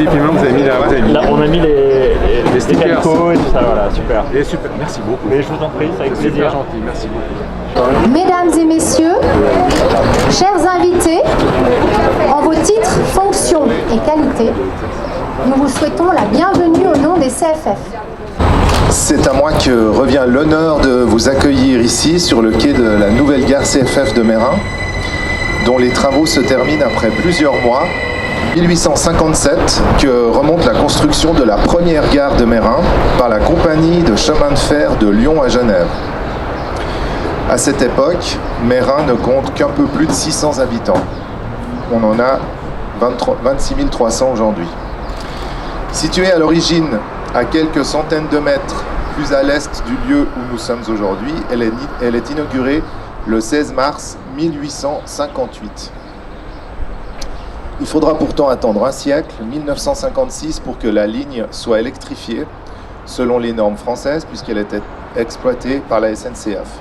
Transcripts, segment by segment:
effectivement, vous avez mis Là, on a mis les stickers calcos et tout ça, voilà, super. Et super, merci beaucoup. Mais je vous en prie, c'est avec plaisir. Super gentil, merci beaucoup. Mesdames et messieurs, chers invités, en vos titres, fonctions et qualités, nous vous souhaitons la bienvenue au nom des CFF. C'est à moi que revient l'honneur de vous accueillir ici sur le quai de la nouvelle gare CFF de Meyrin, dont les travaux se terminent après plusieurs mois. 1857 que remonte la construction de la première gare de Meyrin par la compagnie de chemin de fer de Lyon à Genève. À cette époque, Meyrin ne compte qu'un peu plus de 600 habitants. On en a 26 300 aujourd'hui. Située à l'origine à quelques centaines de mètres plus à l'est du lieu où nous sommes aujourd'hui, elle est inaugurée le 16 mars 1858. Il faudra pourtant attendre un siècle, 1956, pour que la ligne soit électrifiée, selon les normes françaises, puisqu'elle était exploitée par la SNCF.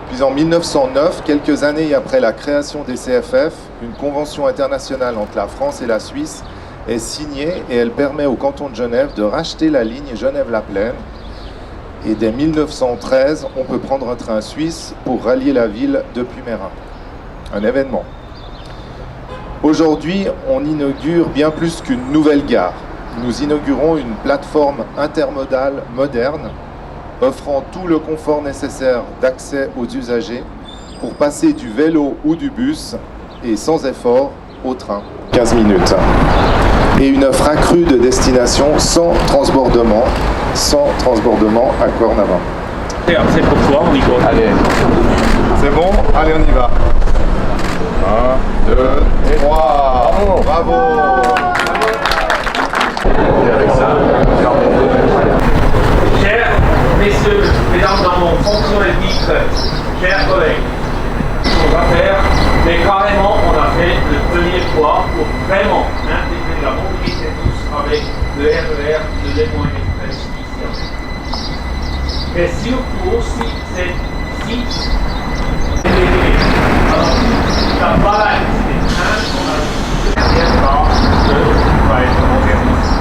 Puis en 1909, quelques années après la création des CFF, une convention internationale entre la France et la Suisse est signée et elle permet au canton de Genève de racheter la ligne Genève-La Plaine. Et dès 1913, on peut prendre un train suisse pour rallier la ville depuis Meyrin. Un événement. Aujourd'hui, on inaugure bien plus qu'une nouvelle gare. Nous inaugurons une plateforme intermodale moderne, offrant tout le confort nécessaire d'accès aux usagers pour passer du vélo ou du bus et sans effort au train. 15 minutes. Et une offre accrue de destination sans transbordement à Cornavin. C'est pour toi, on y go. Allez, c'est bon? Allez, on y va. 1, 2, 3. Bravo. Chers messieurs, mesdames, dans mon fonction et titre, chers collègues, on va faire, mais carrément, on a fait le premier pas pour vraiment intégrer la mobilité douce avec le RER de Léman Express ici. Et surtout aussi, c'est si alors, la balade des trains qu'on a vu derrière part va être modernisée.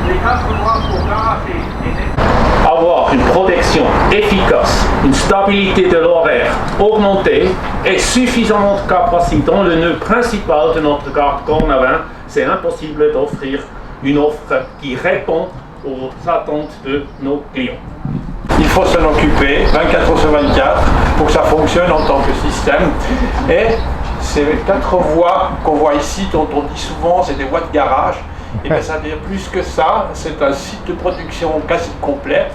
Les 4 voies pour garager et avoir une protection efficace, une stabilité de l'horaire augmentée et suffisamment de capacité dans le nœud principal de notre gare Cornavin, c'est impossible d'offrir une offre qui répond aux attentes de nos clients. Il faut s'en occuper 24 heures sur 24 pour que ça fonctionne en tant que système. Et ces 4 voies qu'on voit ici, dont on dit souvent c'est des voies de garage, et bien ça veut dire plus que ça, c'est un site de production quasi complet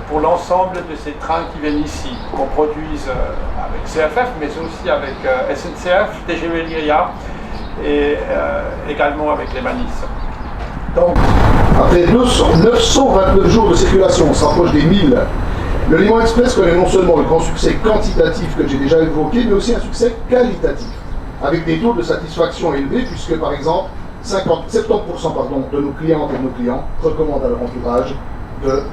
pour l'ensemble de ces trains qui viennent ici, qu'on produise avec CFF, mais aussi avec SNCF, TGV Lyria et également avec les Manis. Donc, après 929 jours de circulation, on s'approche des 1000. Le Léman Express connaît non seulement le grand succès quantitatif que j'ai déjà évoqué, mais aussi un succès qualitatif, avec des taux de satisfaction élevés, puisque par exemple, 70% de nos clientes et de nos clients recommandent à leur entourage de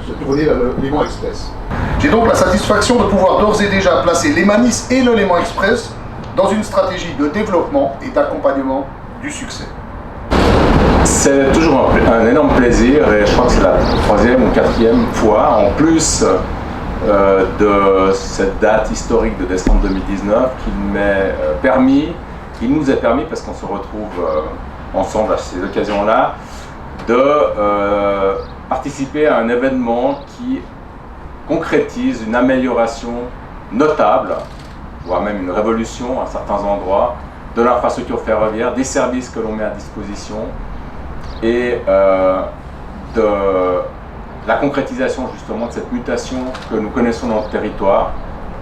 se tourner vers le Léman Express. J'ai donc la satisfaction de pouvoir d'ores et déjà placer les Manis et le Léman Express dans une stratégie de développement et d'accompagnement du succès. C'est toujours un énorme plaisir et je crois que c'est la 3e ou 4e fois en plus de cette date historique de décembre 2019 qu'il nous est permis, parce qu'on se retrouve ensemble à ces occasions-là, de participer à un événement qui concrétise une amélioration notable, voire même une révolution à certains endroits, de l'infrastructure ferroviaire, des services que l'on met à disposition et de la concrétisation justement de cette mutation que nous connaissons dans notre territoire,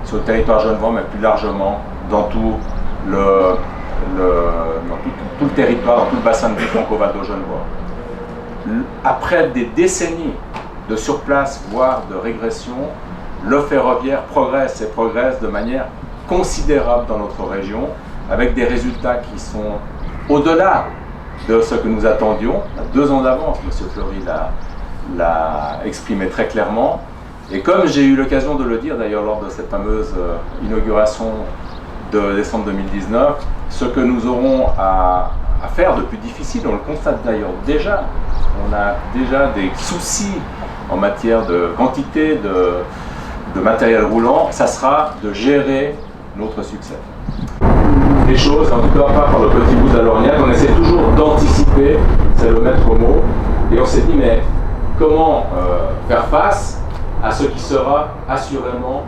sur le territoire genevois, mais plus largement dans tout le territoire, dans tout le bassin de vie franco-vado-genevois. Après des décennies de surplace, voire de régression, le ferroviaire progresse et progresse de manière considérable dans notre région, avec des résultats qui sont au-delà de ce que nous attendions, à 2 ans d'avance. M. Fleury l'a exprimé très clairement. Et comme j'ai eu l'occasion de le dire d'ailleurs lors de cette fameuse inauguration de décembre 2019, ce que nous aurons à à faire de plus difficile, on le constate d'ailleurs déjà. On a déjà des soucis en matière de quantité de matériel roulant, ça sera de gérer notre succès. Les choses, en tout cas pas par le petit bout de la lorgnette, on essaie toujours d'anticiper, c'est le maître mot, et on s'est dit mais comment faire face à ce qui sera assurément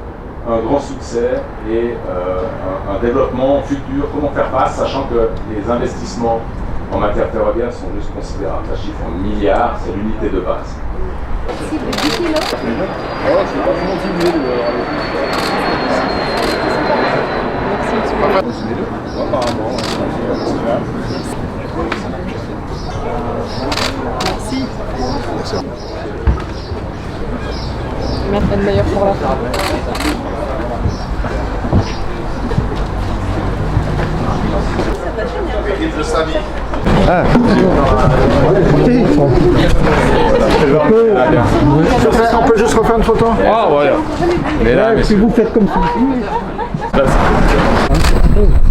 un grand succès et un développement futur, comment faire face sachant que les investissements en matière ferroviaire sont juste considérables, ça chiffre en milliards, c'est l'unité de base. Merci. Mettre le meilleur pour la fin. On peut juste refaire une photo? Ah voilà. Mais là, si vous faites comme ça.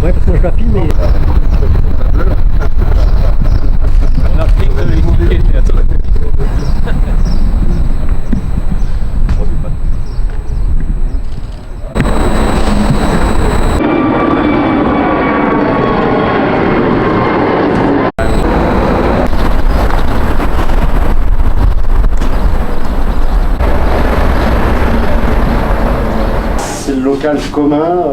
Ouais, parce que je la filme, mais... C'est le local commun,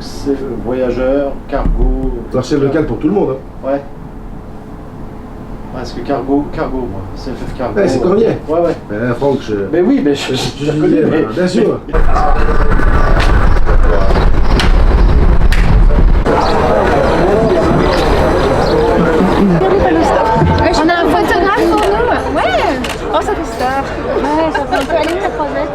c'est voyageurs, cargo. C'est le local pour tout le monde. Hein. Ouais. Parce que cargo, moi. C'est le cargo. Ouais, c'est Cornier. Ouais, ouais. Mais Franck, je... Mais oui, mais je connais, mais... bien sûr. On a un photographe pour nous. Ouais. Oh, ça fait star. Ouais, ça fait un peu aller ta croisette.